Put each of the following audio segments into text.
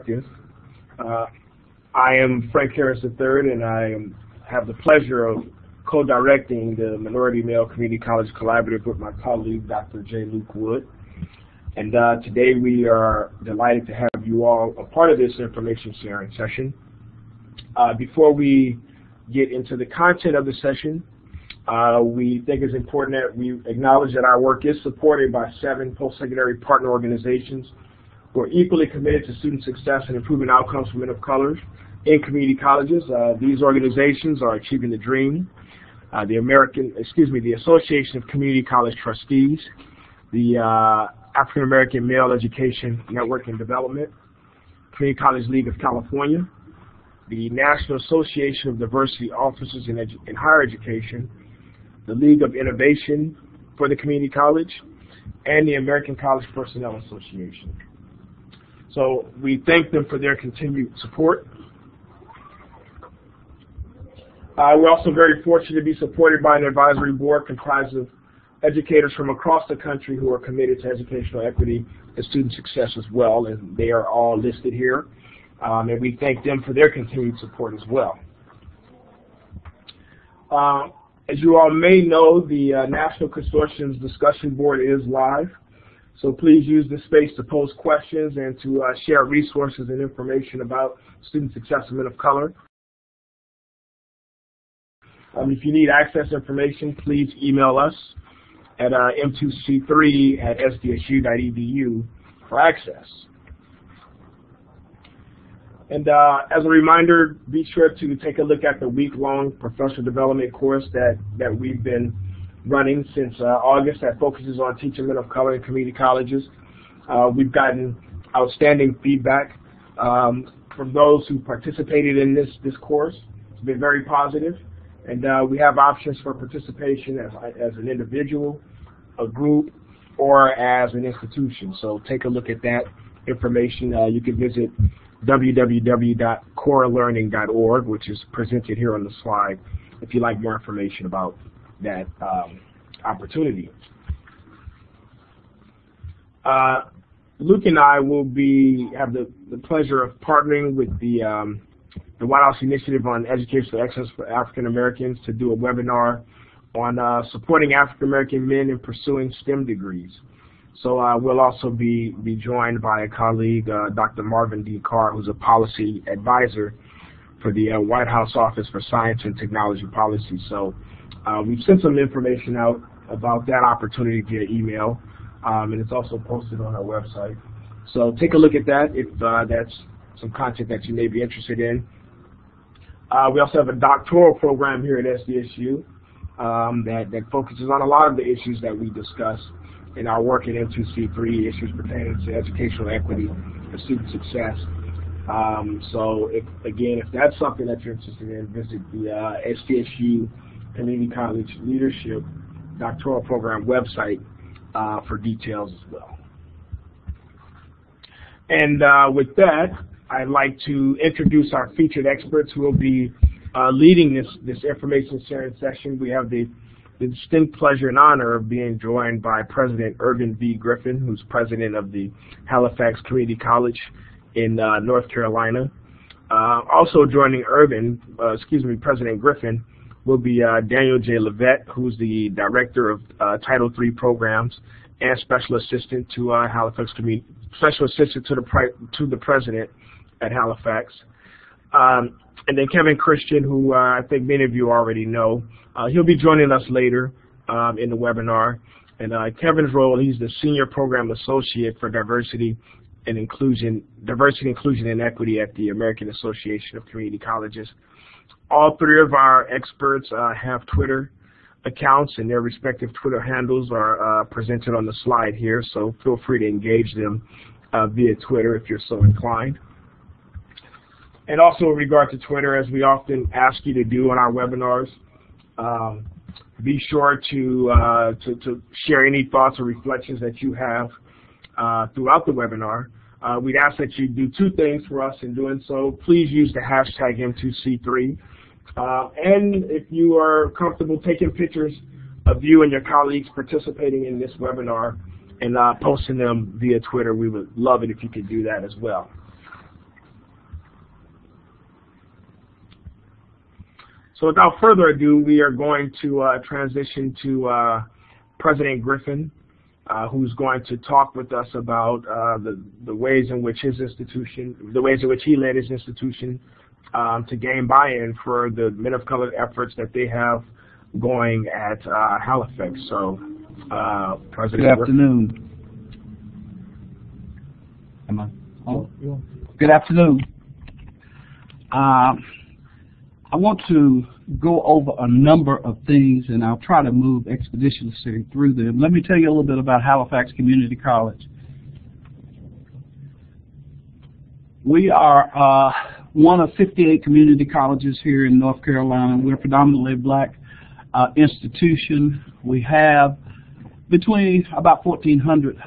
Americans. I am Frank Harris III, and I have the pleasure of co-directing the Minority Male Community College Collaborative with my colleague, Dr. J. Luke Wood. And today we are delighted to have you all a part of this information sharing session. Before we get into the content of the session, we think it's important that we acknowledge that our work is supported by 7 post-secondary partner organizations who are equally committed to student success and improving outcomes for men of color in community colleges. These organizations are Achieving the Dream, the Association of Community College Trustees, the African American Male Education Network and Development, Community College League of California, the National Association of Diversity Officers in Higher Education, the League of Innovation for the Community College, and the American College Personnel Association. So we thank them for their continued support. We're also very fortunate to be supported by an advisory board comprised of educators from across the country who are committed to educational equity and student success as well, and they are all listed here. And we thank them for their continued support as well. As you all may know, the National Consortium's discussion board is live, so please use this space to pose questions and to share resources and information about student success and men of color. If you need access information, please email us at m2c3@sdsu.edu for access. And as a reminder, be sure to take a look at the week-long professional development course that we've been running since August that focuses on teaching men of color in community colleges. We've gotten outstanding feedback from those who participated in this course. It's been very positive. And we have options for participation as an individual, a group, or as an institution. So take a look at that information. You can visit www.coralearning.org, which is presented here on the slide, if you'd like more information about that opportunity. Luke and I will have the pleasure of partnering with the White House Initiative on Educational Excellence for African Americans to do a webinar on supporting African American men in pursuing STEM degrees. So we'll also be joined by a colleague, Dr. Marvin D. Carr, who's a policy advisor for the White House Office for Science and Technology Policy. So we've sent some information out about that opportunity via email, and it's also posted on our website. So take a look at that if that's some content that you may be interested in. We also have a doctoral program here at SDSU that focuses on a lot of the issues that we discuss in our work at M2C3, issues pertaining to educational equity and student success. So if that's something that you're interested in, visit the SDSU Community College Leadership Doctoral Program website for details as well. And with that, I'd like to introduce our featured experts who will be leading this information sharing session. We have the distinct pleasure and honor of being joined by President Irvin V. Griffin, who's president of the Halifax Community College in North Carolina. Also joining President Griffin will be Daniel J. Levette, who's the director of Title III programs and special assistant to Halifax Community, special assistant to the president at Halifax. And then Kevin Christian, who I think many of you already know. He'll be joining us later in the webinar. And Kevin's role, he's the Senior Program Associate for Diversity, Inclusion, and Equity at the American Association of Community Colleges. All 3 of our experts have Twitter accounts, and their respective Twitter handles are presented on the slide here, so feel free to engage them via Twitter if you're so inclined. And also in regard to Twitter, as we often ask you to do on our webinars, be sure to share any thoughts or reflections that you have throughout the webinar. We'd ask that you do 2 things for us in doing so. Please use the hashtag M2C3. And if you are comfortable taking pictures of you and your colleagues participating in this webinar and posting them via Twitter, we would love it if you could do that as well. So without further ado, we are going to transition to President Griffin, who's going to talk with us about the ways in which he led his institution to gain buy-in for the Men of Color efforts that they have going at Halifax. So, President Good afternoon. Am I? Oh, good afternoon. I want to go over a number of things, and I'll try to move expeditiously through them. Let me tell you a little bit about Halifax Community College. We are one of 58 community colleges here in North Carolina. We're a predominantly black institution. We have between about 1,400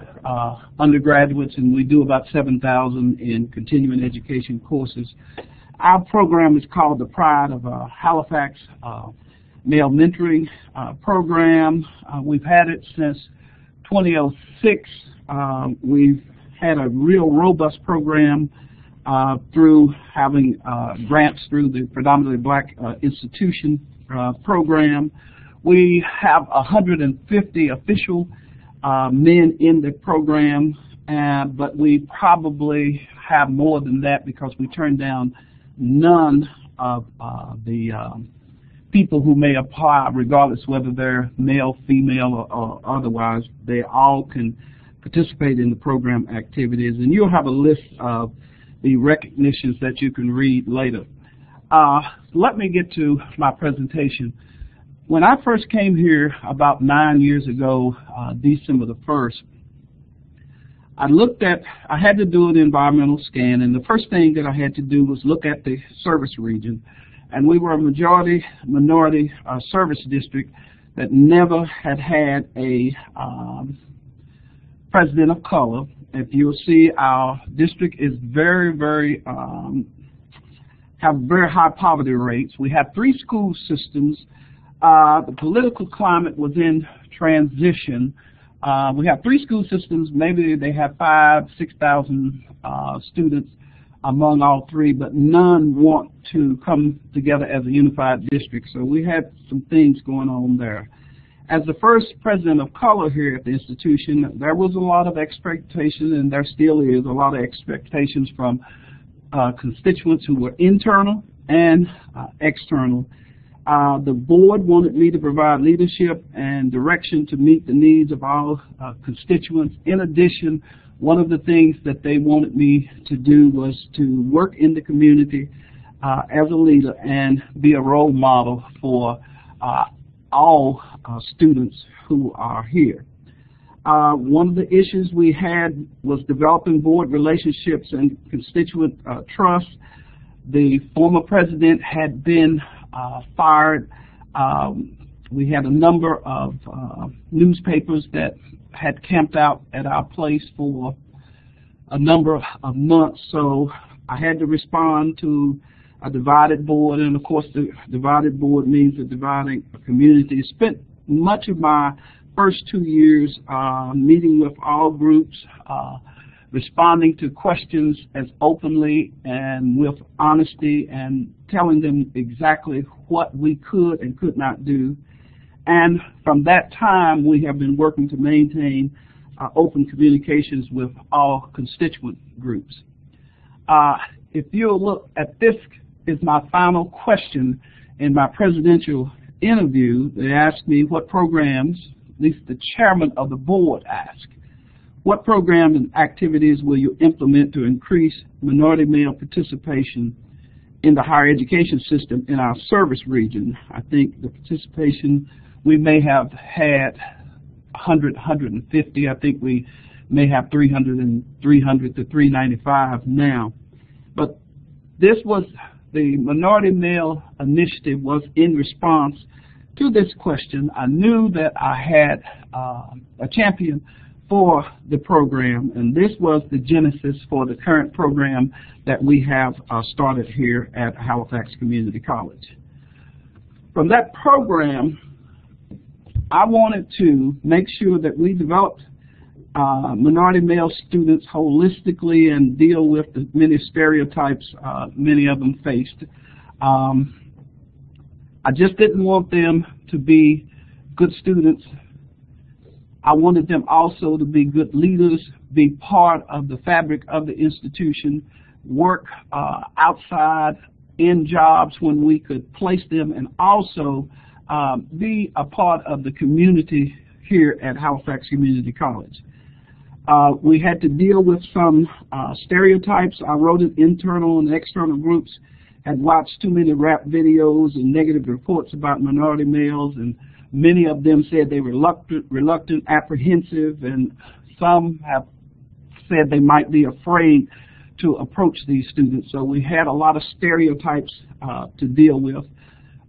undergraduates, and we do about 7,000 in continuing education courses. Our program is called the Pride of Halifax Male Mentoring Program. We've had it since 2006. We've had a real robust program through having grants through the predominantly black institution program. We have 150 official men in the program, but we probably have more than that because we turned down none of the people who may apply, regardless whether they're male, female, or otherwise. They all can participate in the program activities, and you'll have a list of the recognitions that you can read later. Let me get to my presentation. When I first came here about 9 years ago, December the 1st, I had to do an environmental scan, and the first thing that I had to do was look at the service region. And we were a majority minority service district that never had a president of color. If you'll see, our district is have very high poverty rates. We have 3 school systems. The political climate was in transition. We have 3 school systems. Maybe they have 5,000 to 6,000 students among all 3, but none want to come together as a unified district. So we had some things going on there. As the first president of color here at the institution, there was a lot of expectation, and there still is a lot of expectations from constituents who were internal and external. The board wanted me to provide leadership and direction to meet the needs of all constituents. In addition, one of the things that they wanted me to do was to work in the community as a leader and be a role model for all students who are here. One of the issues we had was developing board relationships and constituent trust. The former president had been fired. We had a number of newspapers that had camped out at our place for a number of months, so I had to respond to a divided board, and of course the divided board means a dividing community. Spent much of my first 2 years meeting with all groups, responding to questions as openly and with honesty, and telling them exactly what we could and could not do. And from that time, we have been working to maintain open communications with all constituent groups. If you'll look at this, is my final question in my presidential interview. They asked me what programs, at least the chairman of the board asked, what programs and activities will you implement to increase minority male participation in the higher education system in our service region? I think the participation, we may have had 100, 150. I think we may have 300 to 395 now. But this was, the Minority Male Initiative was in response to this question. I knew that I had a champion for the program, and this was the genesis for the current program that we have started here at Halifax Community College. From that program, I wanted to make sure that we developed minority male students holistically and deal with the many stereotypes many of them faced. I just didn't want them to be good students. I wanted them also to be good leaders, be part of the fabric of the institution, work outside in jobs when we could place them, and also be a part of the community here at Halifax Community College. We had to deal with some stereotypes. I wrote it. Internal and external groups had watched too many rap videos and negative reports about minority males, and many of them said they were reluctant, apprehensive, and some have said they might be afraid to approach these students. So we had a lot of stereotypes to deal with.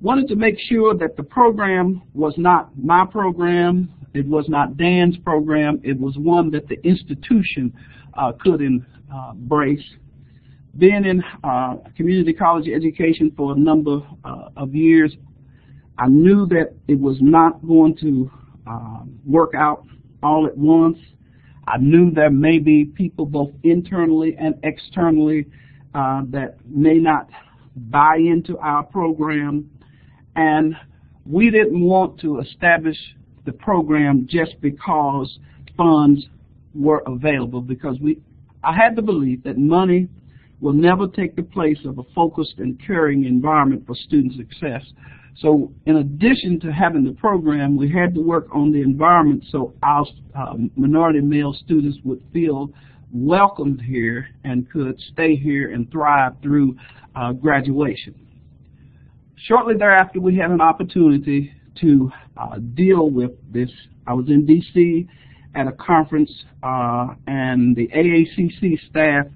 Wanted to make sure that the program was not my program, it was not Dan's program, it was one that the institution could embrace. Being in community college education for a number of years, I knew that it was not going to work out all at once. I knew there may be people both internally and externally that may not buy into our program, and we didn't want to establish the program just because funds were available, because I had the belief that money will never take the place of a focused and caring environment for student success. So in addition to having the program, we had to work on the environment so our minority male students would feel welcomed here and could stay here and thrive through graduation. Shortly thereafter, we had an opportunity to deal with this. I was in D.C. at a conference, and the AACC staff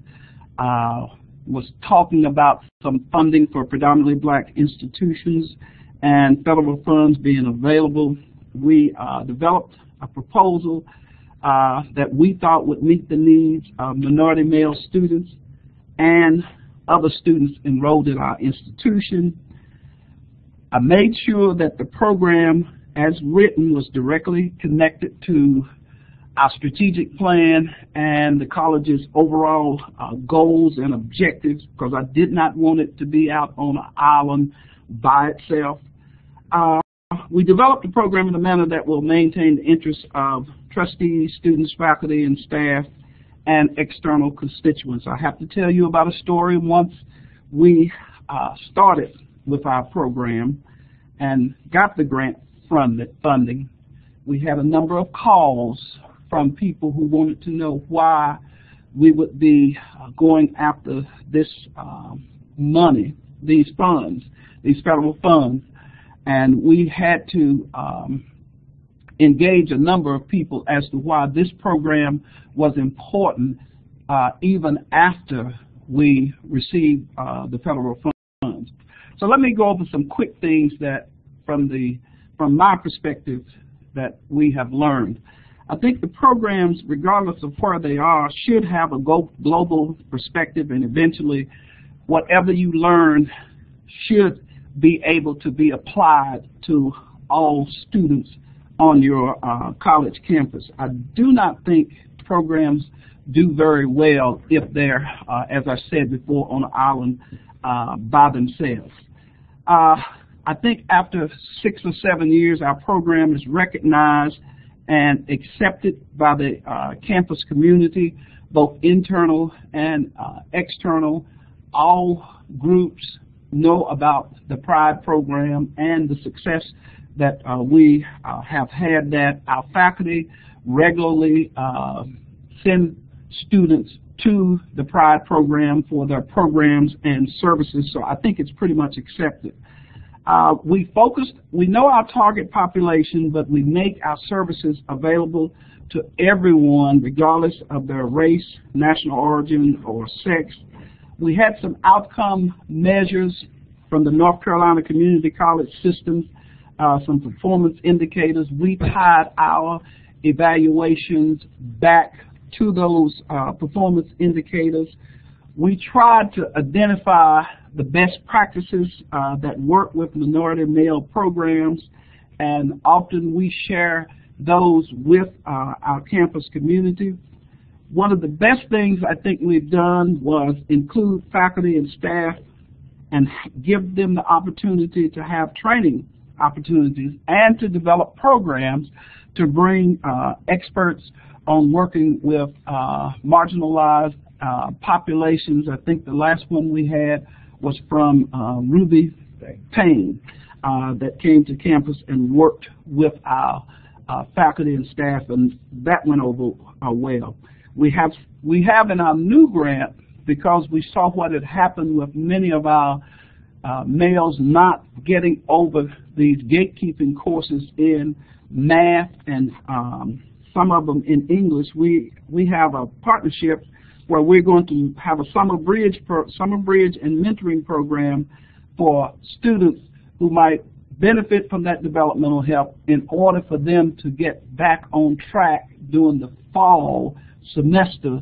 was talking about some funding for predominantly black institutions and federal funds being available. We developed a proposal that we thought would meet the needs of minority male students and other students enrolled in our institution. I made sure that the program, as written, was directly connected to our strategic plan and the college's overall goals and objectives, because I did not want it to be out on an island by itself. We developed the program in a manner that will maintain the interests of trustees, students, faculty, and staff, and external constituents. I have to tell you about a story. Once we started with our program and got the grant funding, we had a number of calls from people who wanted to know why we would be going after this money, these funds, these federal funds. And we had to engage a number of people as to why this program was important even after we received the federal funds. So let me go over some quick things that from my perspective that we have learned. I think the programs, regardless of where they are, should have a global perspective, and eventually whatever you learn should be able to be applied to all students on your college campus. I do not think programs do very well if they're, as I said before, on an island by themselves. I think after 6 or 7 years, our program is recognized and accepted by the campus community, both internal and external. All groups know about the PRIDE program and the success that we have had that. Our faculty regularly send students to the PRIDE program for their programs and services, so I think it's pretty much accepted. We know our target population, but we make our services available to everyone, regardless of their race, national origin, or sex. We had some outcome measures from the North Carolina Community College systems, some performance indicators. We tied our evaluations back to those performance indicators. We tried to identify the best practices that work with minority male programs, and often we share those with our campus community. One of the best things I think we've done was include faculty and staff and give them the opportunity to have training opportunities and to develop programs to bring experts on working with marginalized populations. I think the last one we had was from Ruby Payne that came to campus and worked with our faculty and staff, and that went over well. We have in our new grant, because we saw what had happened with many of our males not getting over these gatekeeping courses in math and some of them in English. We have a partnership where we're going to have a summer bridge and mentoring program for students who might benefit from that developmental help in order for them to get back on track during the fall semester.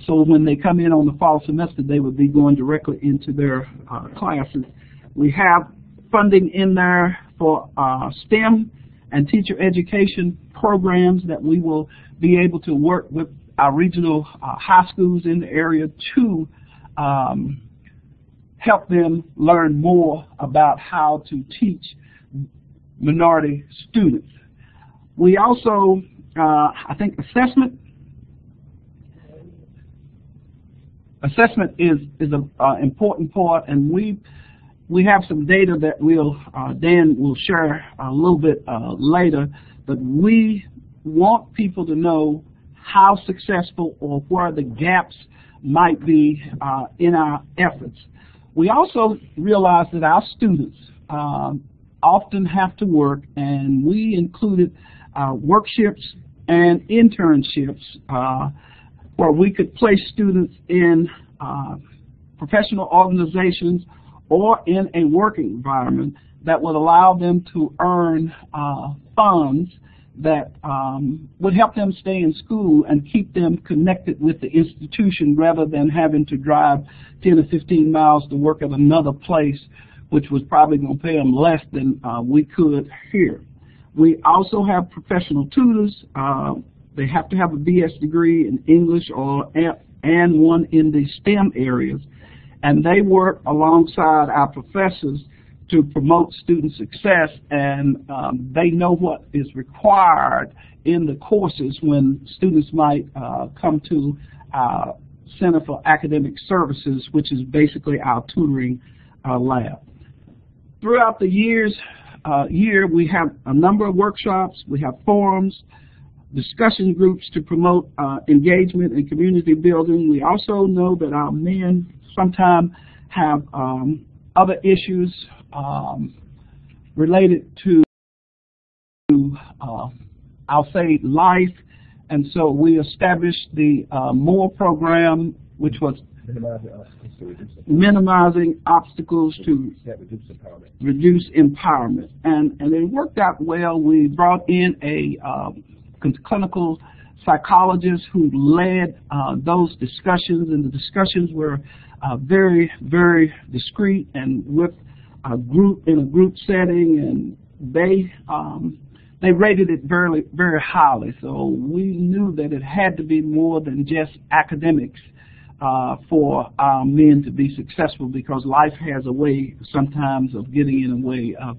So when they come in on the fall semester, they would be going directly into their classes. We have funding in there for STEM and teacher education programs that we will be able to work with our regional high schools in the area to help them learn more about how to teach minority students. We also, I think assessment is an important part, and we have some data that Dan will share a little bit later, but we want people to know how successful or where the gaps might be in our efforts. We also realize that our students often have to work, and we included workshops and internships where we could place students in professional organizations or in a working environment that would allow them to earn funds that would help them stay in school and keep them connected with the institution rather than having to drive 10 or 15 miles to work at another place, which was probably going to pay them less than we could here. We also have professional tutors. They have to have a BS degree in English and one in the STEM areas, and they work alongside our professors to promote student success, and they know what is required in the courses when students might come to our Center for Academic Services, which is basically our tutoring lab. Throughout the year, we have a number of workshops, we have forums, discussion groups to promote engagement and community building. We also know that our men sometimes have other issues related to, I'll say, life, and so we established the MORE program, which was minimizing obstacles to reduce empowerment, and it worked out well. We brought in a clinical psychologist who led those discussions, and the discussions were very, very discreet and with a group in a group setting, and they rated it very, very highly. So we knew that it had to be more than just academics for our men to be successful, because life has a way sometimes of getting in the way of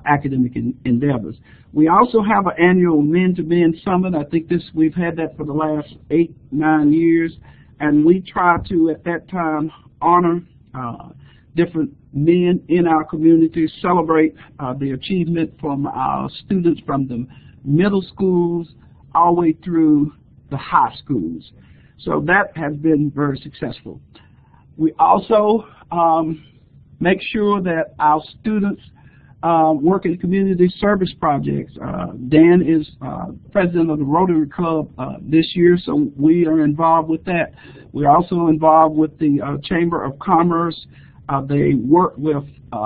academic endeavors. We also have an annual men-to-men summit. I think we've had that for the last 8-9 years, and we try to at that time honor different men in our community, celebrate the achievement from our students from the middle schools all the way through the high schools. So that has been very successful. We also make sure that our students work in community service projects. Dan is president of the Rotary Club this year, so we are involved with that. We're also involved with the Chamber of Commerce. They work with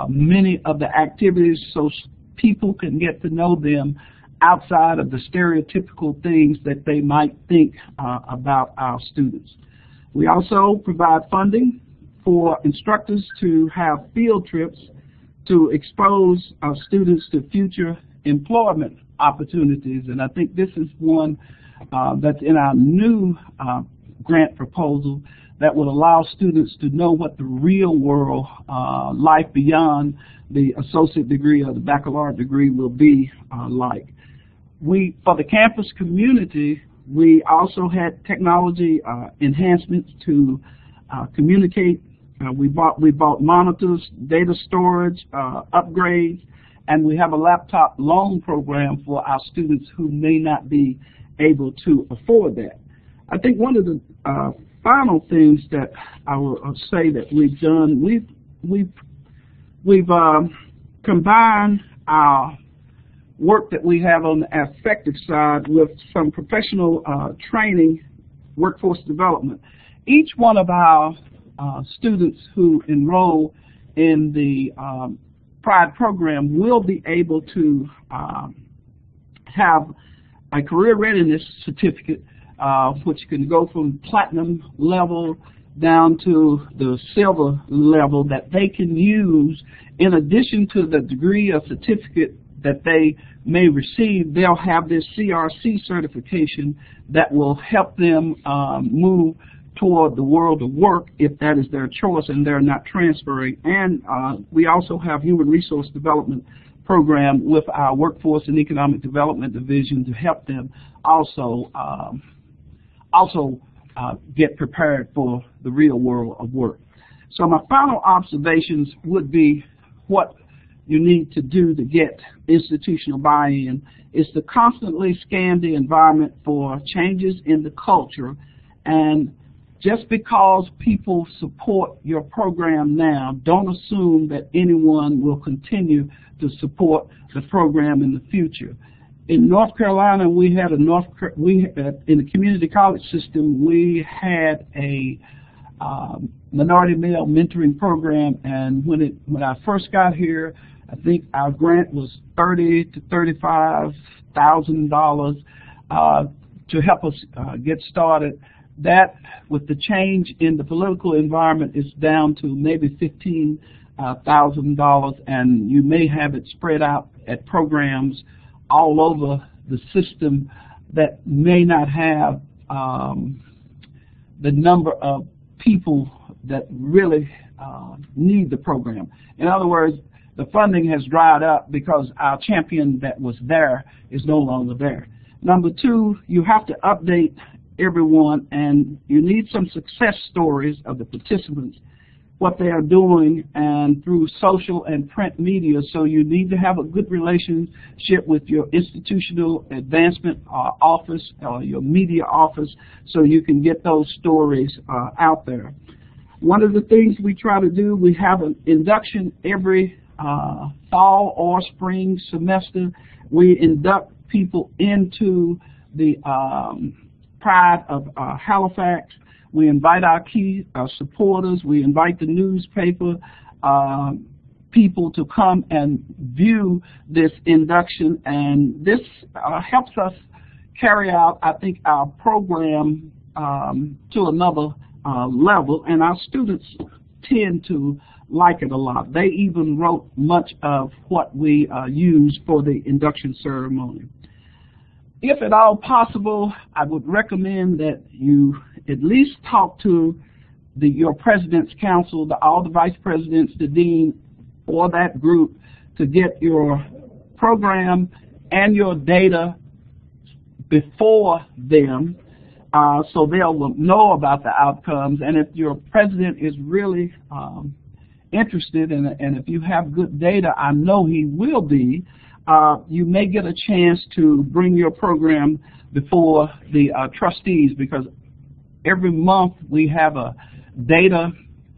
many of the activities so people can get to know them outside of the stereotypical things that they might think about our students. We also provide funding for instructors to have field trips to expose our students to future employment opportunities, and I think this is one that's in our new grant proposal that will allow students to know what the real world life beyond the associate degree or the baccalaureate degree will be like. For the campus community, we also had technology enhancements to communicate. We bought monitors, data storage, upgrades, and we have a laptop loan program for our students who may not be able to afford that. I think one of the final things that I will say that we've done, we've combined our work that we have on the affective side with some professional training, workforce development. Each one of our students who enroll in the PRIDE program will be able to have a career readiness certificate, which can go from platinum level down to the silver level, that they can use in addition to the degree or certificate that they may receive. They'll have this CRC certification that will help them move toward the world of work if that is their choice and they're not transferring. And we also have human resource development program with our Workforce and Economic Development Division to help them also get prepared for the real world of work. So my final observations would be what you need to do to get institutional buy-in is to constantly scan the environment for changes in the culture. And just because people support your program now, don't assume that anyone will continue to support the program in the future. In North Carolina, we had in the community college system, we had a minority male mentoring program, and when I first got here, I think our grant was $30,000 to $35,000 to help us get started. That, with the change in the political environment, is down to maybe $15,000, and you may have it spread out at programs all over the system that may not have the number of people that really need the program. In other words, the funding has dried up because our champion that was there is no longer there. Number two, you have to update everyone, and you need some success stories of the participants, what they are doing, and through social and print media. So you need to have a good relationship with your institutional advancement office or your media office so you can get those stories out there. One of the things we try to do, we have an induction every fall or spring semester. We induct people into the Pride of Halifax. We invite our key supporters. We invite the newspaper people to come and view this induction, and this helps us carry out, I think, our program to another level, and our students tend to like it a lot. They even wrote much of what we use for the induction ceremony. If at all possible, I would recommend that you at least talk to your President's Council, all the vice presidents, the dean, or that group to get your program and your data before them so they'll know about the outcomes. And if your president is really interested, and if you have good data, I know he will be, you may get a chance to bring your program before the trustees, because every month we have a data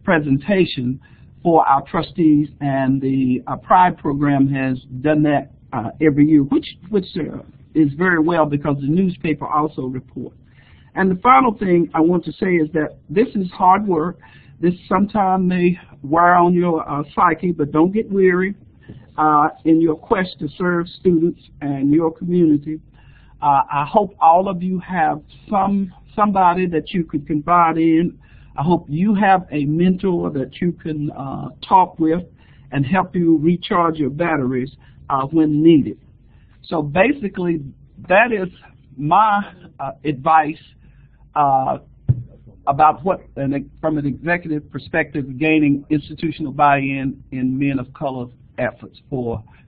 presentation for our trustees, and the PRIDE program has done that every year, which is very well because the newspaper also reports. And the final thing I want to say is that this is hard work. This sometimes may wear on your psyche, but don't get weary in your quest to serve students and your community. I hope all of you have somebody that you could confide in. I hope you have a mentor that you can talk with and help you recharge your batteries when needed. So basically, that is my advice about what, from an executive perspective, gaining institutional buy-in in men of color efforts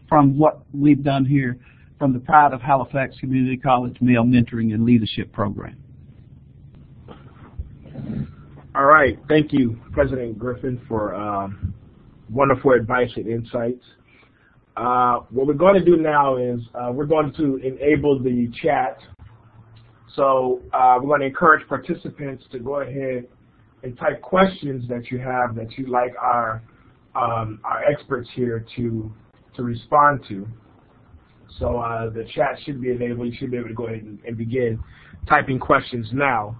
from what we've done here from the Pride of Halifax Community College Male Mentoring and Leadership Program. All right. Thank you, President Griffin, for wonderful advice and insights. What we're going to do now is we're going to enable the chat. So we're going to encourage participants to go ahead and type questions that you have that you'd like our experts here to respond to. So the chat should be enabled. You should be able to go ahead and begin typing questions now.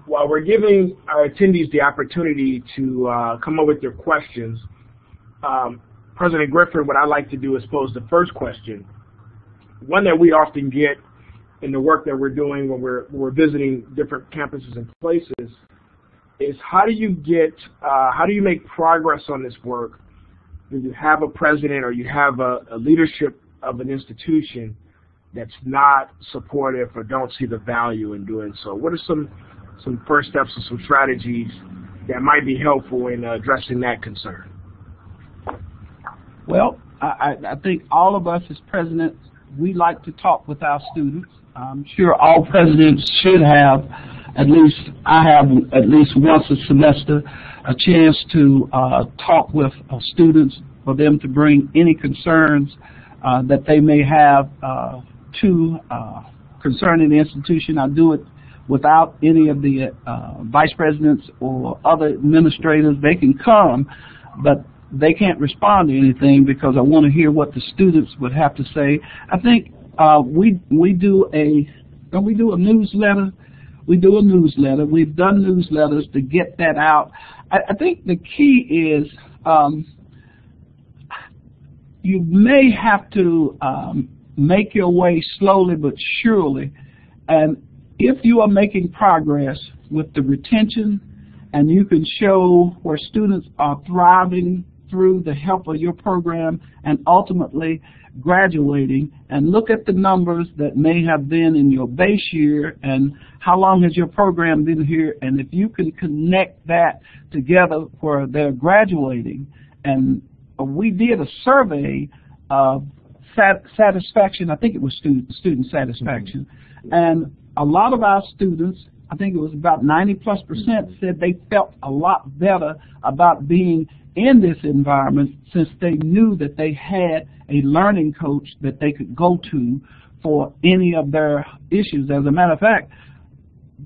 While we're giving our attendees the opportunity to come up with their questions, President Griffin, what I'd like to do is pose the first question, one that we often get in the work that we're doing when we're visiting different campuses and places, is how do you make progress on this work when you have a president or you have a leadership of an institution that's not supportive or don't see the value in doing so? What are some first steps and some strategies that might be helpful in addressing that concern? Well, I think all of us as presidents, we like to talk with our students. I'm sure all presidents should have, I have at least once a semester, a chance to talk with students for them to bring any concerns that they may have concerning the institution. I do it without any of the vice presidents or other administrators. They can come, but they can't respond to anything because I want to hear what the students would have to say. I think we do a newsletter. We do a newsletter. We've done newsletters to get that out. I think the key is you may have to make your way slowly but surely. And if you are making progress with the retention and you can show where students are thriving through the help of your program and ultimately graduating, and look at the numbers that may have been in your base year and how long has your program been here, and if you can connect that together where they're graduating. And we did a survey of satisfaction, I think it was student satisfaction, and a lot of our students, I think it was about 90+%, said they felt a lot better about being in this environment since they knew that they had a learning coach that they could go to for any of their issues. As a matter of fact,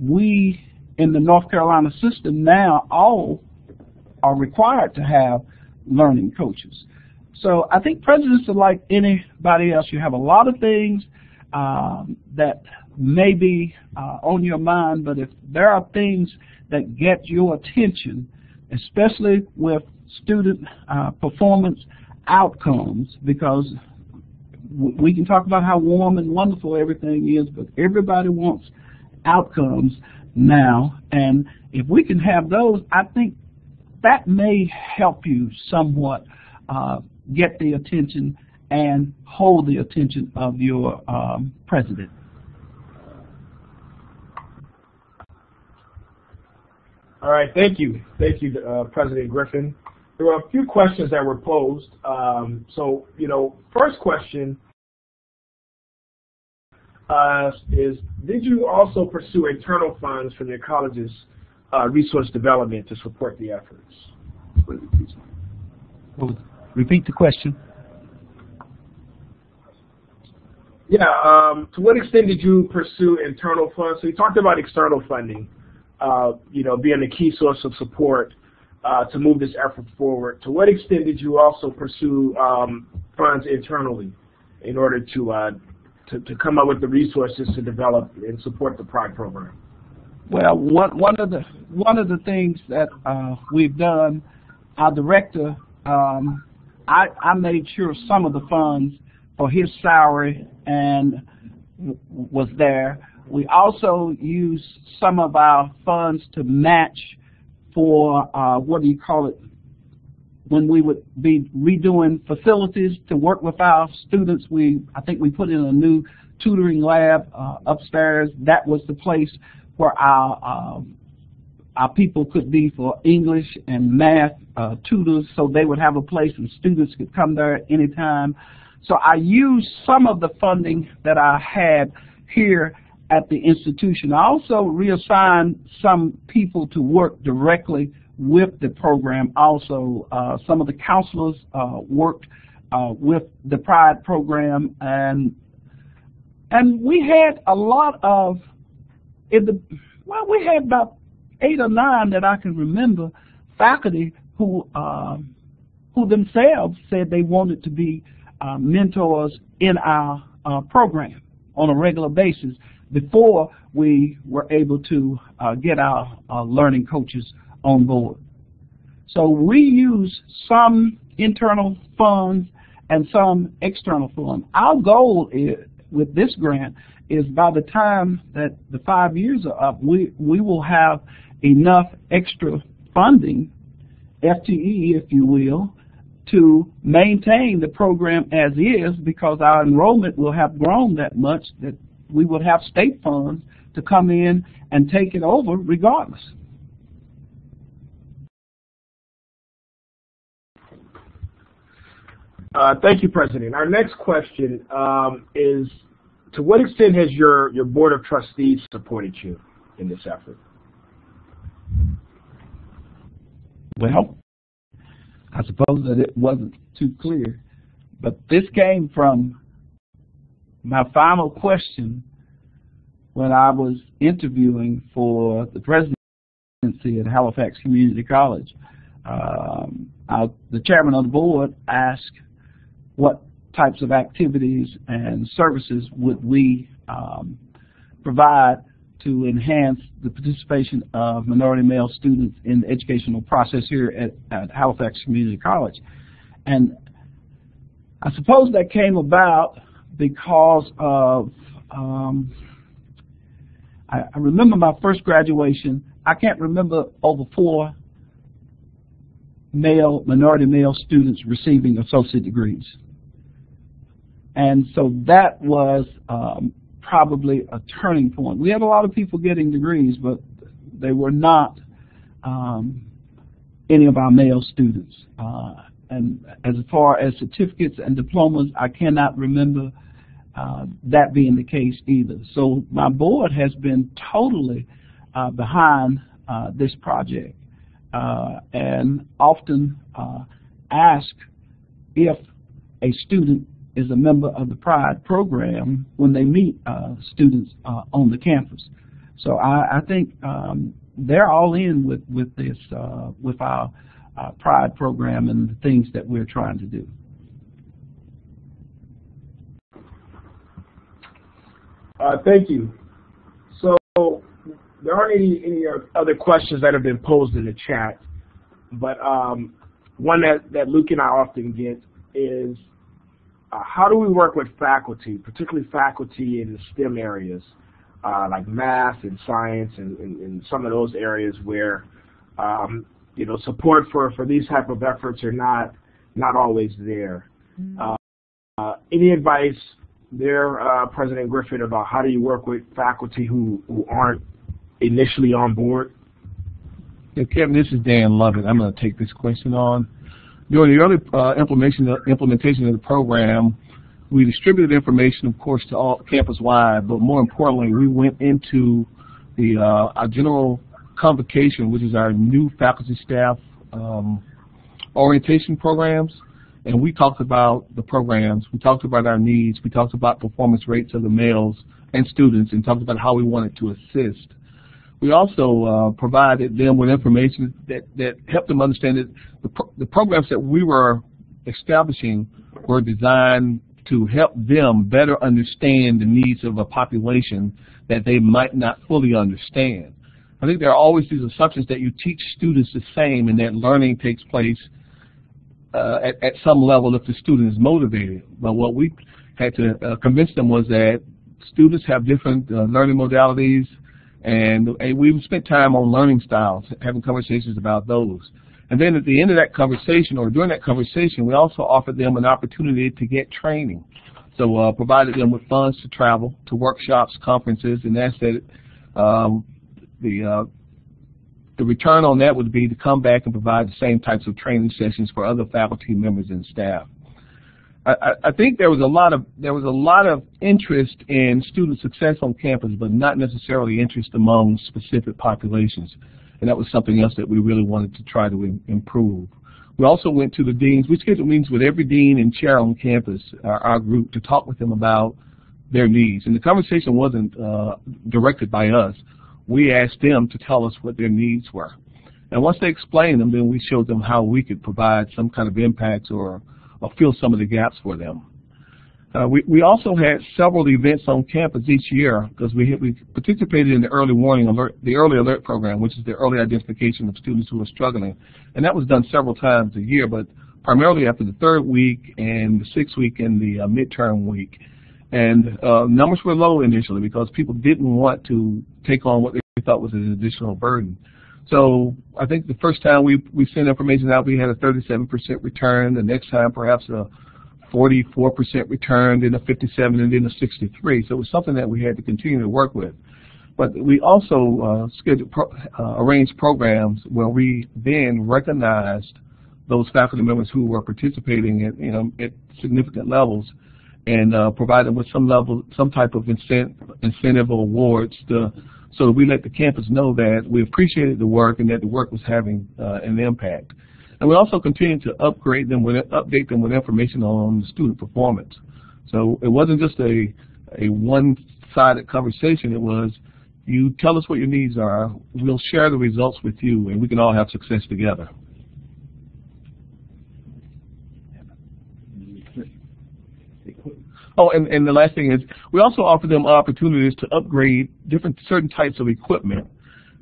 we in the North Carolina system now all are required to have learning coaches. So I think presidents are like anybody else. You have a lot of things that may be on your mind, but if there are things that get your attention, especially with student performance outcomes, because we can talk about how warm and wonderful everything is, but everybody wants outcomes now, and if we can have those, I think that may help you somewhat get the attention and hold the attention of your president. All right, thank you, President Griffin. There were a few questions that were posed. So, first question is, did you also pursue internal funds from your college's resource development to support the efforts? Repeat the question. Yeah, to what extent did you pursue internal funds? So you talked about external funding, being a key source of support to move this effort forward. To what extent did you also pursue funds internally in order to come up with the resources to develop and support the PRIDE program? Well, one of the things that we've done, our director, I made sure some of the funds for his salary and was there. We also used some of our funds to match for when we would be redoing facilities to work with our students. I think we put in a new tutoring lab upstairs. That was the place where our our people could be for English and math tutors, so they would have a place and students could come there at any time. So I used some of the funding that I had here at the institution. I also reassigned some people to work directly with the program. Also, some of the counselors worked with the PRIDE program, and we had a lot of, we had about 8 or 9 that I can remember, faculty who themselves said they wanted to be mentors in our program on a regular basis before we were able to get our learning coaches on board. So we use some internal funds and some external funds. Our goal with this grant is by the time that the 5 years are up, we will have enough extra funding, FTE if you will, to maintain the program as is, because our enrollment will have grown that much that we would have state funds to come in and take it over regardless. Thank you, President. Our next question is, to what extent has your Board of Trustees supported you in this effort? Well, I suppose that it wasn't too clear, but this came from my final question when I was interviewing for the presidency at Halifax Community College. The chairman of the board asked what types of activities and services would we provide to enhance the participation of minority male students in the educational process here at Halifax Community College. And I suppose that came about because of, I remember my first graduation. I can't remember over 4 minority male students receiving associate degrees. And so that was probably a turning point. We had a lot of people getting degrees, but they were not any of our male students. And as far as certificates and diplomas, I cannot remember that being the case either. So my board has been totally behind this project and often ask if a student is a member of the PRIDE program when they meet students on the campus. So I think they're all in with this, with our PRIDE program and the things that we're trying to do. Thank you. So there aren't any other questions that have been posed in the chat, but one that Luke and I often get is, how do we work with faculty, particularly faculty in the STEM areas, like math and science and some of those areas where support for these type of efforts are not always there. Any advice there, President Griffith, about how do you work with faculty who aren't initially on board? Yeah, Kevin, this is Dan Lovett. I'm going to take this question on. During the early implementation of the program, we distributed information, of course, to all campus-wide, but more importantly, we went into our general convocation, which is our new faculty staff orientation programs, and we talked about the programs, we talked about our needs, we talked about performance rates of the males and students, and talked about how we wanted to assist. We also provided them with information that helped them understand that the programs that we were establishing were designed to help them better understand the needs of a population that they might not fully understand. I think there are always these assumptions that you teach students the same and that learning takes place at some level if the student is motivated. But what we had to convince them was that students have different learning modalities, and we spent time on learning styles, having conversations about those. And then at the end of that conversation, or during that conversation, we also offered them an opportunity to get training. So provided them with funds to travel to workshops, conferences, and asked that the the return on that would be to come back and provide the same types of training sessions for other faculty members and staff. I think there was a lot of interest in student success on campus, but not necessarily interest among specific populations, and that was something else that we really wanted to try to improve. We also went to the deans. We scheduled meetings with every dean and chair on campus, our group, to talk with them about their needs. And the conversation wasn't directed by us. We asked them to tell us what their needs were. And once they explained them, then we showed them how we could provide some kind of impact or fill some of the gaps for them. We also had several events on campus each year because we participated in the early warning alert, the early alert program, which is the early identification of students who are struggling. And that was done several times a year, but primarily after the third week and the sixth week and the midterm week. And numbers were low initially because people didn't want to take on what they thought was an additional burden. So I think the first time we sent information out, we had a 37% return. The next time, perhaps a 44% return, then a 57, and then a 63. So it was something that we had to continue to work with. But we also arranged programs where we then recognized those faculty members who were participating at significant levels, and provide them with some type of incentive or awards so that we let the campus know that we appreciated the work and that the work was having an impact. And we also continued to update them with information on student performance. So it wasn't just a one-sided conversation. It was, you tell us what your needs are, we'll share the results with you, and we can all have success together. Oh, and the last thing is, we also offer them opportunities to upgrade certain types of equipment.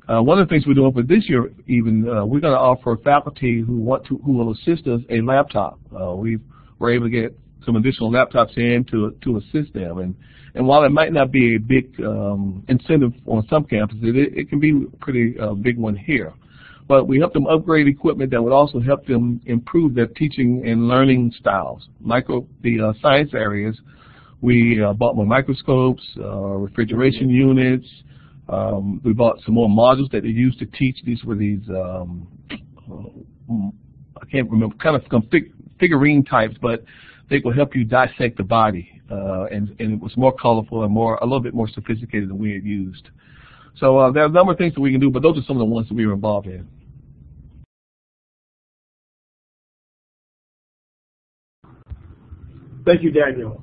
One of the things we're doing for this year, even, we're going to offer faculty who will assist us a laptop. We were able to get some additional laptops in to assist them, and while it might not be a big incentive on some campuses, it can be a pretty big one here. But we help them upgrade equipment that would also help them improve their teaching and learning styles. The science areas, we bought more microscopes, refrigeration units. We bought some more modules that they use to teach. These were these, I can't remember, kind of figurine types, but they will help you dissect the body. And it was more colorful and a little bit more sophisticated than we had used. So there are a number of things that we can do, but those are some of the ones that we were involved in. Thank you, Daniel.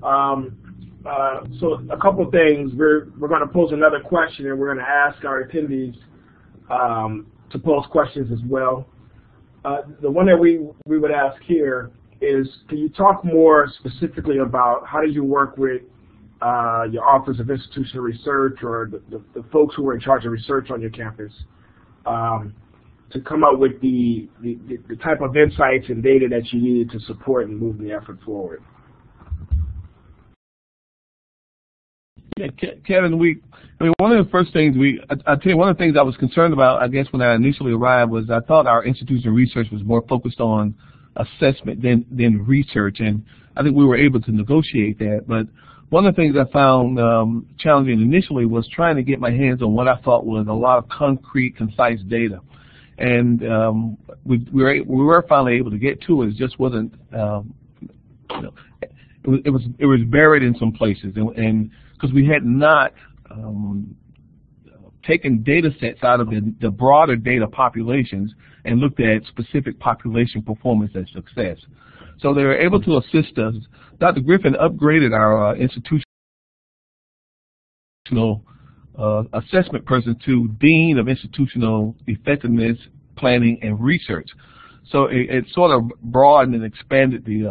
So a couple of things. We're going to pose another question, and we're going to ask our attendees to pose questions as well. The one that we would ask here is, can you talk more specifically about how do you work with your Office of Institutional Research or the folks who are in charge of research on your campus to come up with the type of insights and data that you needed to support and move the effort forward? Yeah, Kevin, one of the first things I tell you, one of the things I was concerned about, I guess, when I initially arrived was I thought our institution of research was more focused on assessment than research, and I think we were able to negotiate that. But one of the things I found challenging initially was trying to get my hands on what I thought was a lot of concrete, concise data. And we were finally able to get to it. It just wasn't, it was buried in some places, and because we had not taken data sets out of the broader data populations and looked at specific population performance and success. So they were able to assist us. Dr. Griffin upgraded our institutional assessment person to Dean of Institutional Effectiveness, Planning, and Research. So it sort of broadened and expanded the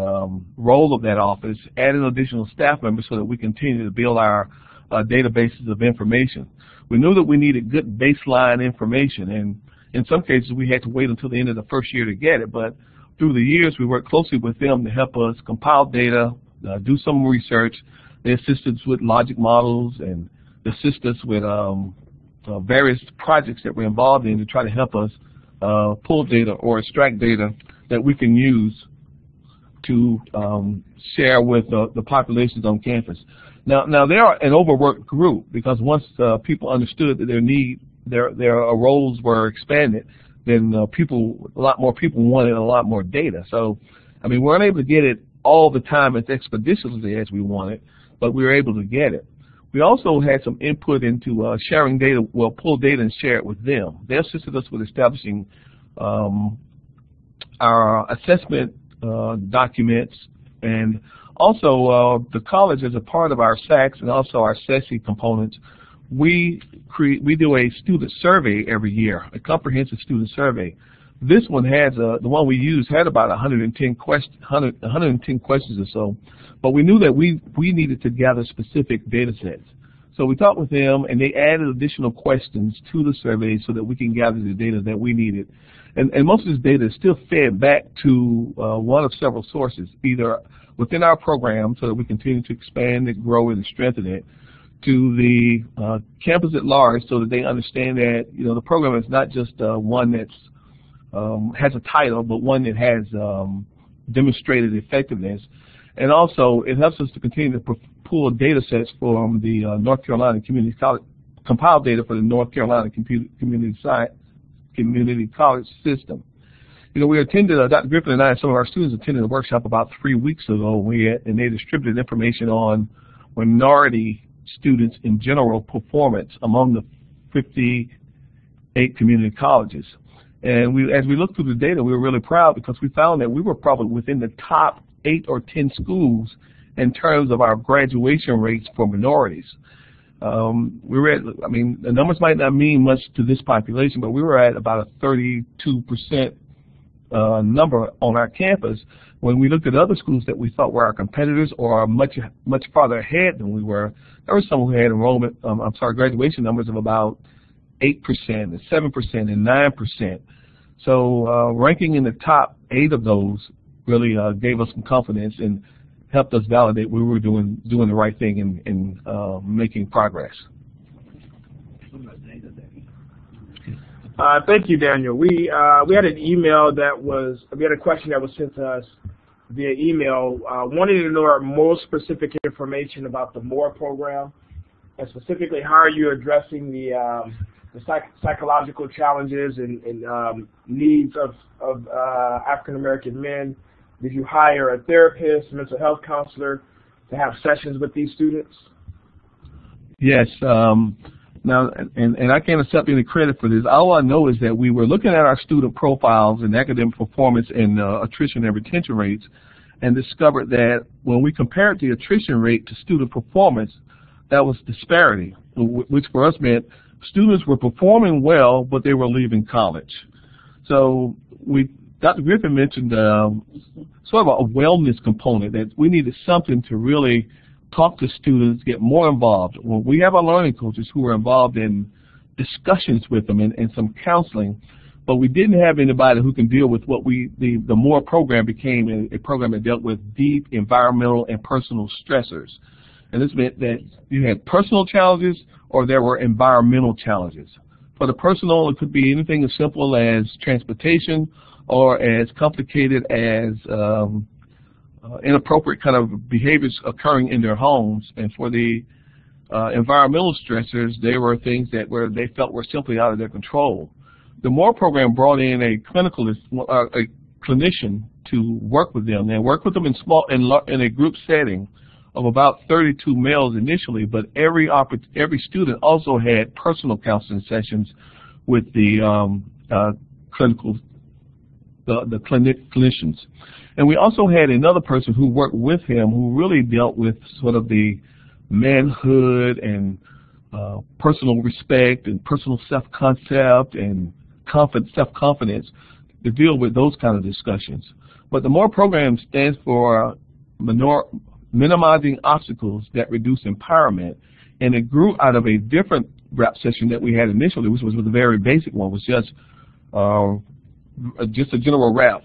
role of that office, adding additional staff members so that we continue to build our databases of information. We knew that we needed good baseline information, and in some cases we had to wait until the end of the first year to get it, but through the years we worked closely with them to help us compile data, do some research. They assisted us with logic models and assist us with various projects that we're involved in to try to help us pull data or extract data that we can use to share with the populations on campus. Now they are an overworked group because once people understood that their need their roles were expanded, then a lot more people wanted a lot more data. So, I mean, we weren't able to get it all the time as expeditiously as we wanted, but we were able to get it. We also had some input into sharing data. We'll pull data and share it with them. They assisted us with establishing our assessment documents, and also the college, as a part of our SACs and also our SESI components, we do a student survey every year, a comprehensive student survey. This one has the one we used had about 110 questions or so, but we knew that we needed to gather specific data sets. So we talked with them, and they added additional questions to the survey so that we can gather the data that we needed. And most of this data is still fed back to one of several sources, either within our program so that we continue to expand it, grow it, and strengthen it, to the campus at large so that they understand that, you know, the program is not just one that's has a title, but one that has demonstrated effectiveness. And also, it helps us to continue to pull data sets from the North Carolina Community College, compile data for the North Carolina Community College system. You know, we attended, Dr. Griffin and I and some of our students attended a workshop about 3 weeks ago, and they distributed information on minority students in general performance among the 58 community colleges. And as we looked through the data, we were really proud because we found that we were probably within the top 8 or 10 schools in terms of our graduation rates for minorities. We were at, I mean, the numbers might not mean much to this population, but we were at about a 32% number on our campus. When we looked at other schools that we thought were our competitors or are much farther ahead than we were, there were some who had graduation numbers of about 8% and 7% and 9%. So ranking in the top 8 of those really gave us some confidence and helped us validate we were doing the right thing in making progress. Thank you, Daniel. We had an email we had a question that was sent to us via email, wanting to know more specific information about the MORE program, and specifically how are you addressing the psychological challenges and needs of African American men. Did you hire a therapist, mental health counselor to have sessions with these students? Yes. Now, and I can't accept any credit for this. All I know is that we were looking at our student profiles and academic performance and attrition and retention rates, and discovered that when we compared the attrition rate to student performance, that was disparity, which for us meant students were performing well, but they were leaving college. So Dr. Griffin mentioned sort of a wellness component, that we needed something to really talk to students, get more involved. Well, we have our learning coaches who are involved in discussions with them and some counseling, but we didn't have anybody who can deal with what the MORE program became a program that dealt with deep environmental and personal stressors. And this meant that you had personal challenges or there were environmental challenges. For the personal, it could be anything as simple as transportation or as complicated as inappropriate kind of behaviors occurring in their homes. And for the environmental stressors, they were things that they felt were simply out of their control. The MORE program brought in a clinician to work with them. They worked with them in a group setting of about 32 males initially, but every student also had personal counseling sessions with the clinicians. And we also had another person who worked with him who really dealt with sort of the manhood and personal respect and personal self-concept and self-confidence to deal with those kind of discussions. But the MORE program stands for minimizing obstacles that reduce empowerment, and it grew out of a different rap session that we had initially, which was a very basic one, was just a general rap.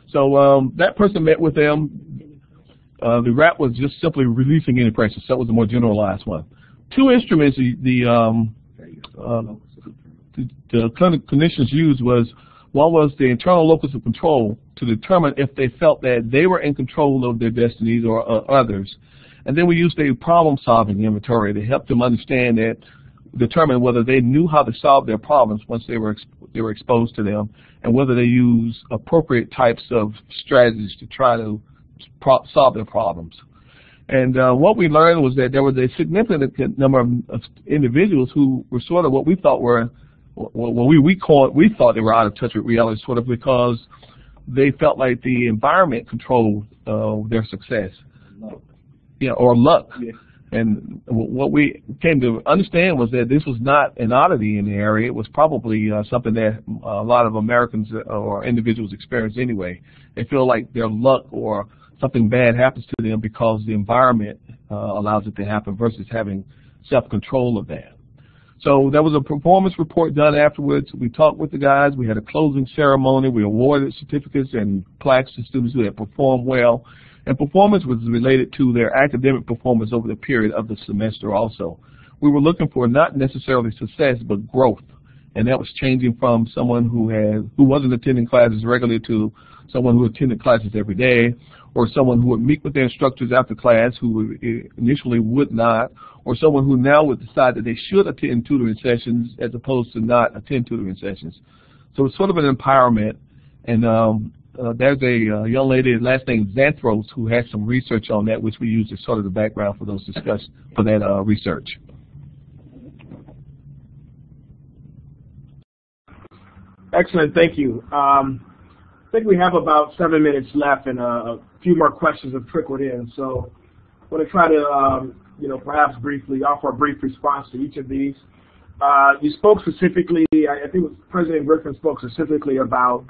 So that person met with them. The rap was just simply releasing any pressure, so that was a more generalized one. Two instruments the clinicians used was, one was the internal locus of control to determine if they felt that they were in control of their destinies or others. And then we used a problem-solving inventory to help them understand that determine whether they knew how to solve their problems once they were exposed to them, and whether they use appropriate types of strategies to try to solve their problems. And what we learned was that there was a significant number of individuals who were sort of what we thought were, we thought they were out of touch with reality, sort of because they felt like the environment controlled their success, or luck. Yeah. And what we came to understand was that this was not an oddity in the area. It was probably something that a lot of Americans or individuals experience anyway. They feel like their luck or something bad happens to them because the environment allows it to happen versus having self-control of that. So there was a performance report done afterwards. We talked with the guys. We had a closing ceremony. We awarded certificates and plaques to students who had performed well. And performance was related to their academic performance over the period of the semester also. We were looking for not necessarily success, but growth. And that was changing from someone who wasn't attending classes regularly to someone who attended classes every day, or someone who would meet with their instructors after class who initially would not, or someone who now would decide that they should attend tutoring sessions as opposed to not attend tutoring sessions. So it's sort of an empowerment. And there's a young lady, last name Xanthros, who has some research on that, which we use as sort of the background for those discussions, for that research. Excellent, thank you. I think we have about 7 minutes left, and a few more questions have trickled in. So I'm going to try to, perhaps briefly offer a brief response to each of these. You spoke specifically, I think President Griffin spoke specifically about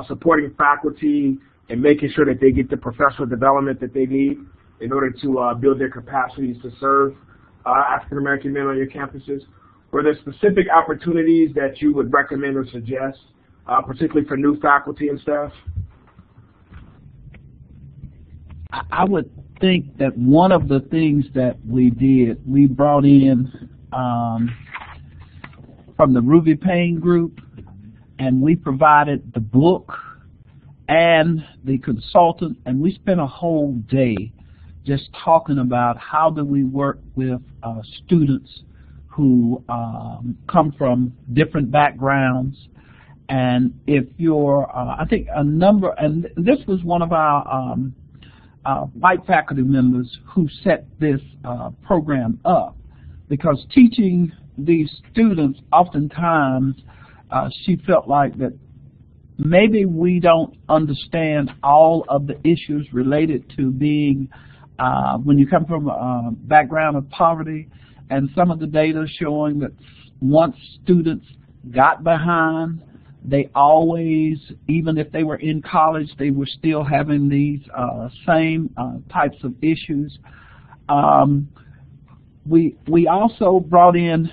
supporting faculty and making sure that they get the professional development that they need in order to build their capacities to serve African American men on your campuses. Were there specific opportunities that you would recommend or suggest, particularly for new faculty and staff? I would think that one of the things that we did, we brought in from the Ruby Payne group, and we provided the book and the consultant, and we spent a whole day just talking about how do we work with students who come from different backgrounds. And if you're, I think and this was one of our white faculty members who set this program up, because teaching these students, oftentimes she felt like that maybe we don't understand all of the issues related to being, when you come from a background of poverty, and some of the data showing that once students got behind, they always, even if they were in college, they were still having these same types of issues. We also brought in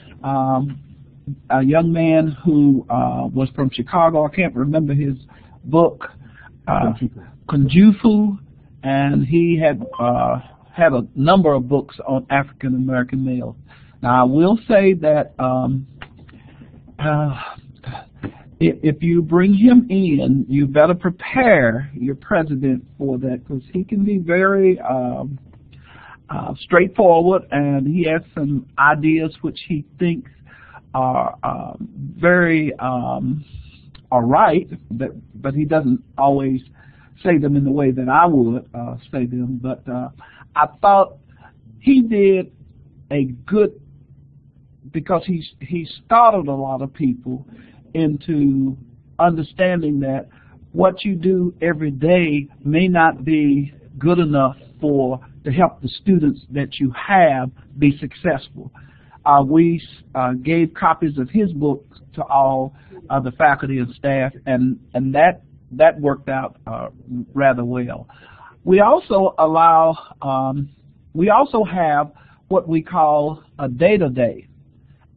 a young man who was from Chicago. I can't remember his book, Kunjufu, and he had a number of books on African American males. Now I will say that if you bring him in, you better prepare your president for that, because he can be very straightforward, and he has some ideas which he thinks are very are right, but he doesn't always say them in the way that I would say them. But I thought he did a good, because he startled a lot of people into understanding that what you do every day may not be good enough to help the students that you have be successful. We gave copies of his book to all the faculty and staff, and that worked out rather well. We also have what we call a data day,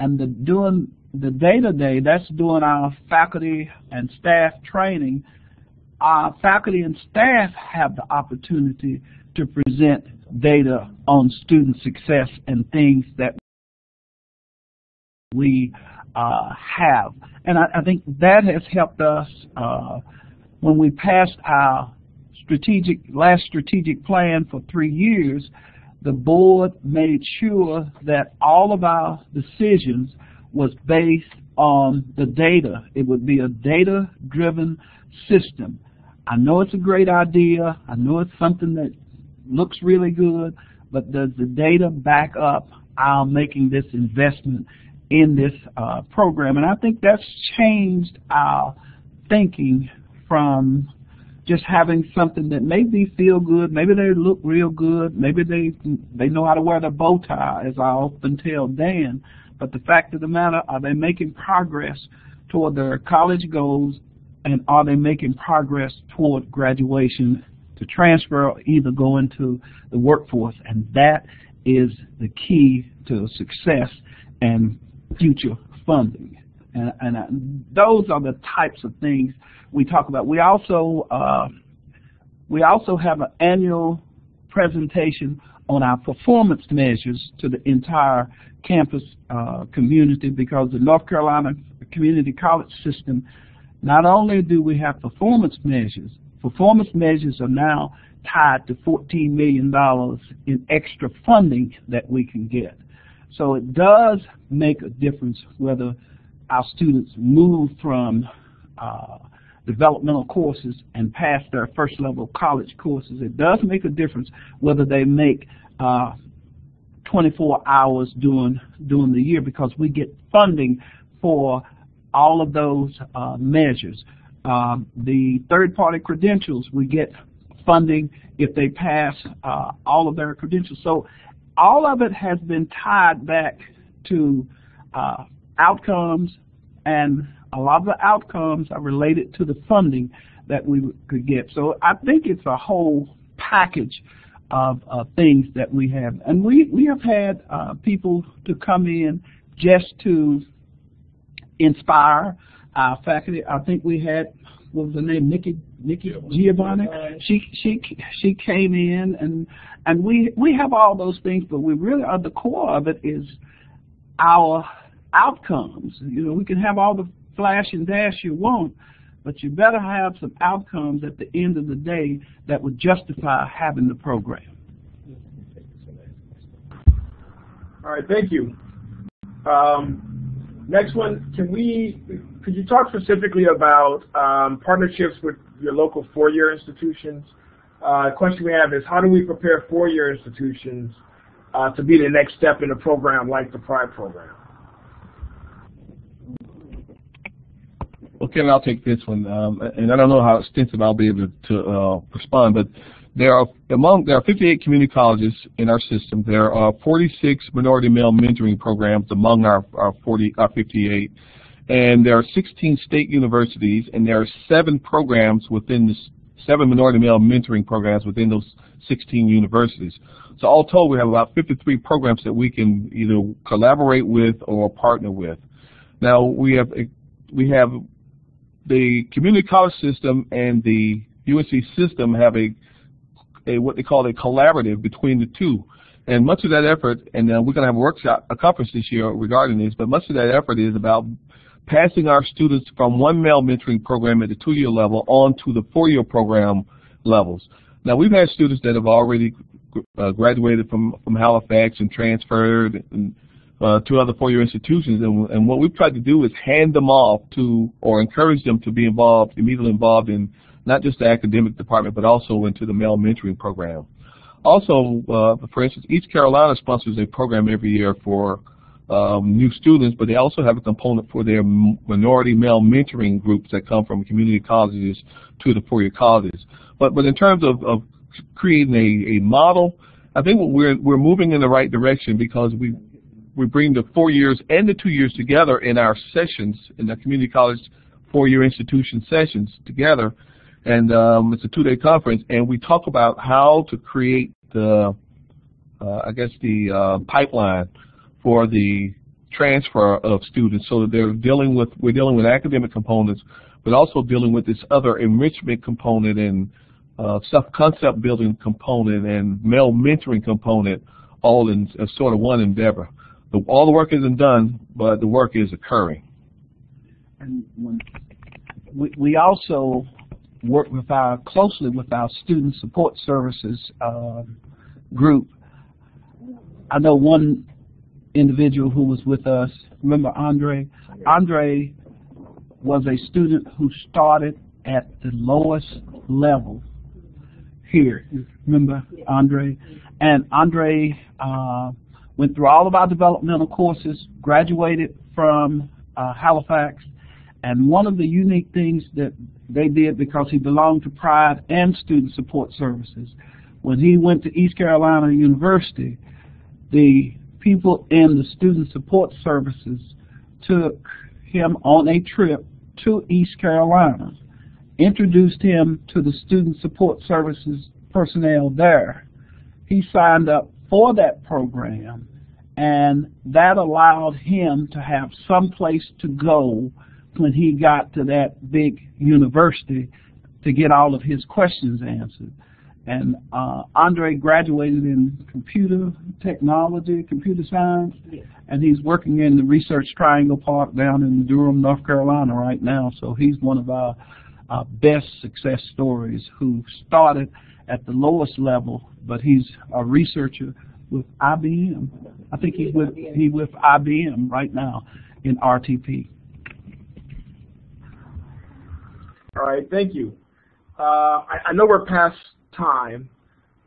and doing the data day, that's doing our faculty and staff training. Our faculty and staff have the opportunity to present data on student success and things that we have. And I think that has helped us when we passed our last strategic plan for 3 years. the board made sure that all of our decisions was based on the data. It would be a data-driven system. I know it's a great idea. I know it's something that looks really good, but does the data back up our making this investment in this program? And I think that's changed our thinking from just having something that maybe feel good, maybe they look real good, maybe they know how to wear their bow tie, as I often tell Dan. But the fact of the matter, are they making progress toward their college goals, and are they making progress toward graduation to transfer or either go into the workforce? And that is the key to success and future funding. And those are the types of things we talk about. We also have an annual presentation on our performance measures to the entire campus community, because the North Carolina Community College system, not only do we have performance measures are now tied to $14 million in extra funding that we can get. So it does make a difference whether our students move from developmental courses and pass their first level college courses. It does make a difference whether they make 24 hours during the year, because we get funding for all of those measures. The third-party credentials, we get funding if they pass all of their credentials. So all of it has been tied back to outcomes, and a lot of the outcomes are related to the funding that we could get. So I think it's a whole package of things that we have. And we have had people to come in just to inspire our faculty. I think we had, what was her name, Nikki Giovanni? She came in, and we have all those things, but we really are, the core of it is our outcomes. You know, we can have all the flash and dash you want, but you better have some outcomes at the end of the day that would justify having the program. All right, thank you. Next one, could you talk specifically about partnerships with your local four-year institutions? The question we have is, how do we prepare four-year institutions to be the next step in a program like the PRIDE program? Okay, and I'll take this one, and I don't know how extensive I'll be able to respond, but there are 58 community colleges in our system. There are 46 minority male mentoring programs among our 58, and there are 16 state universities, and there are 7 programs within the 7 minority male mentoring programs within those 16 universities. So all told, we have about 53 programs that we can either collaborate with or partner with. Now we have the community college system and the UNC system have a what they call a collaborative between the two, and much of that effort, and we're going to have a workshop, a conference this year regarding this, but much of that effort is about passing our students from one male mentoring program at the 2-year level on to the 4-year program levels. Now we've had students that have already graduated from Halifax and transferred and to other 4-year institutions, and what we've tried to do is hand them off to, or encourage them to be immediately involved in not just the academic department, but also into the male mentoring program. Also, for instance, East Carolina sponsors a program every year for new students, but they also have a component for their minority male mentoring groups that come from community colleges to the 4-year colleges. But in terms of creating a model, I think we're moving in the right direction, because we bring the 4 years and the 2 years together in our sessions, in the community college 4-year institution sessions together, and it's a 2-day conference, and we talk about how to create the, pipeline for the transfer of students, so that we're dealing with academic components, but also dealing with this other enrichment component and self-concept building component and male mentoring component, all in sort of one endeavor. All the work isn't done, but the work is occurring. And we also work closely with our student support services group I know one individual who was with us. Remember Andre? Andre was a student who started at the lowest level here. Remember Andre? And Andre went through all of our developmental courses, graduated from Halifax, and one of the unique things that they did, because he belonged to Pride and Student Support Services, when he went to East Carolina University, the people in the Student Support Services took him on a trip to East Carolina, introduced him to the Student Support Services personnel there. He signed up for that program, and that allowed him to have some place to go when he got to that big university to get all of his questions answered. And Andre graduated in computer technology, computer science, and he's working in the Research Triangle Park down in Durham, North Carolina right now. So he's one of our best success stories, who started at the lowest level, but he's a researcher with IBM. I think he's with IBM right now in RTP. All right, thank you. I know we're past time,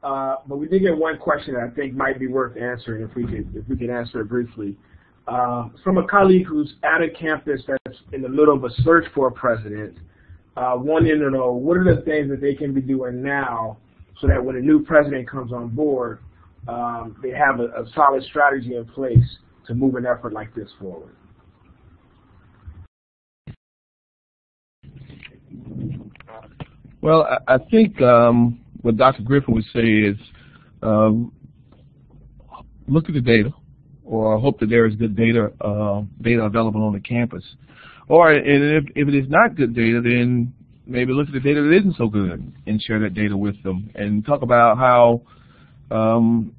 but we did get one question that I think might be worth answering if we could answer it briefly. From a colleague who's at a campus that's in the middle of a search for a president, wanting to know what are the things that they can be doing now so that when a new president comes on board, they have a solid strategy in place to move an effort like this forward. Well, I think what Dr. Griffin would say is look at the data, or hope that there is good data available on the campus. Or if it is not good data, then maybe look at the data that isn't so good and share that data with them, and talk about how the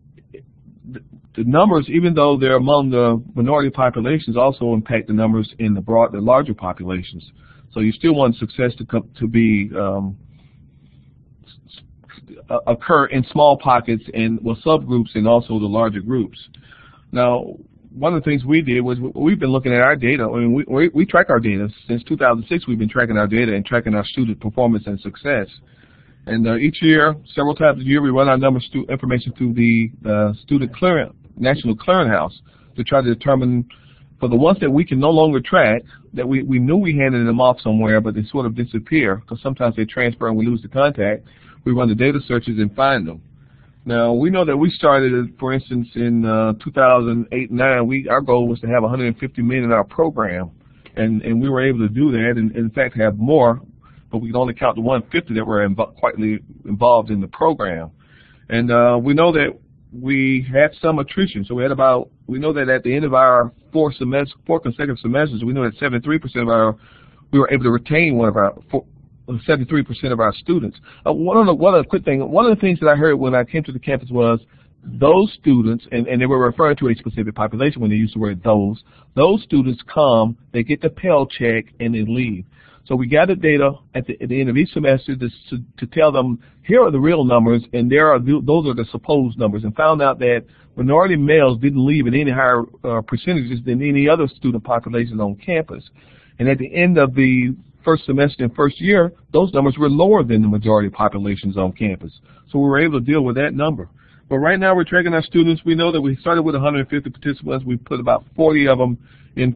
numbers, even though they're among the minority populations, also impact the numbers in the larger populations. So you still want success to be occur in small pockets and subgroups, and also the larger groups. Now, one of the things we did was we've been looking at our data. I mean, we track our data since 2006. We've been tracking our data and tracking our student performance and success. And each year, several times a year, we run our numbers information through the National Clearinghouse to try to determine, for the ones that we can no longer track, that we knew we handed them off somewhere, but they sort of disappear because sometimes they transfer and we lose the contact. We run the data searches and find them. Now, we know that we started, for instance, in 2008-9, our goal was to have 150 million in our program, and we were able to do that, and in fact have more, but we could only count the 150 that were quietly involved in the program. And we know that we had some attrition, so we know that at the end of our four consecutive semesters, we know that 73% we were able to retain 73% of our students. One of the things that I heard when I came to the campus was those students, and they were referring to a specific population when they used the word those students come, they get the Pell check, and they leave. So we gathered data at the end of each semester to tell them, here are the real numbers, and those are the supposed numbers, and found out that minority males didn't leave at any higher percentages than any other student population on campus. And at the end of the first semester and first year, those numbers were lower than the majority of populations on campus. So we were able to deal with that number. But right now we're tracking our students. We know that we started with 150 participants. We put about 40 of them in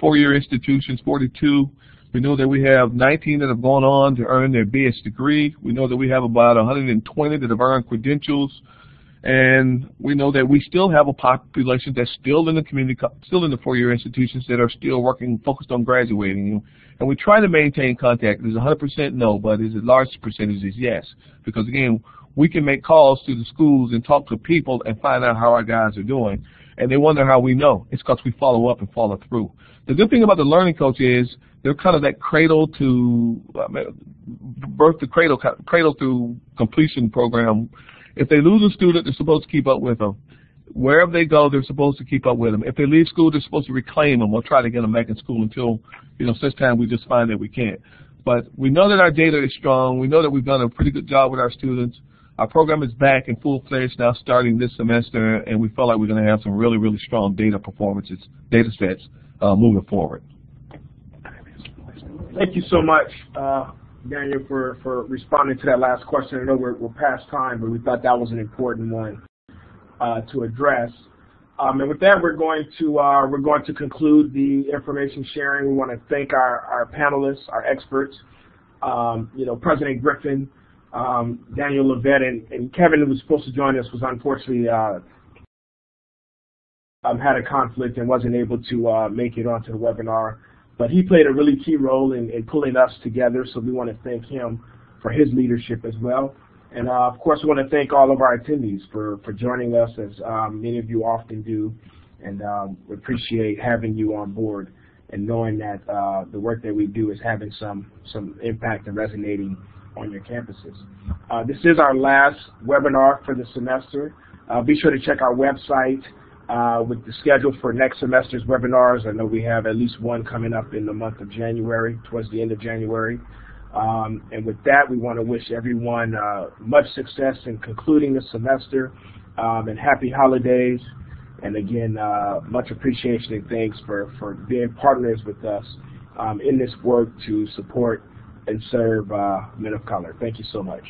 four-year institutions, 42. We know that we have 19 that have gone on to earn their BS degree. We know that we have about 120 that have earned credentials. And we know that we still have a population that's still in the community, still in the four-year institutions that are still working, focused on graduating. And we try to maintain contact. There's 100% no, but there's a large percentage is yes. Because again, we can make calls to the schools and talk to people and find out how our guys are doing. And they wonder how we know. It's because we follow up and follow through. The good thing about the Learning Coach is they're kind of that cradle to cradle to completion program. If they lose a student, they're supposed to keep up with them. Wherever they go, they're supposed to keep up with them. If they leave school, they're supposed to reclaim them or try to get them back in school until, such time we just find that we can't. But we know that our data is strong. We know that we've done a pretty good job with our students. Our program is back in full-fledged now starting this semester, and we feel like we're going to have some really, really strong data sets moving forward. Thank you so much, Daniel, for responding to that last question. I know we're past time, but we thought that was an important one to address. And with that, we're going to conclude the information sharing. We want to thank our panelists, our experts, President Griffin, Daniel Levette, and Kevin, who was supposed to join us, was unfortunately had a conflict and wasn't able to make it onto the webinar. But he played a really key role in pulling us together, so we want to thank him for his leadership as well. And of course, we want to thank all of our attendees for joining us, as many of you often do, and we appreciate having you on board and knowing that the work that we do is having some impact and resonating on your campuses. This is our last webinar for the semester. Be sure to check our website with the schedule for next semester's webinars. I know we have at least one coming up in the month of January, towards the end of January. And with that, we want to wish everyone much success in concluding the semester, and happy holidays. And again, much appreciation and thanks for being partners with us in this work to support and serve men of color. Thank you so much.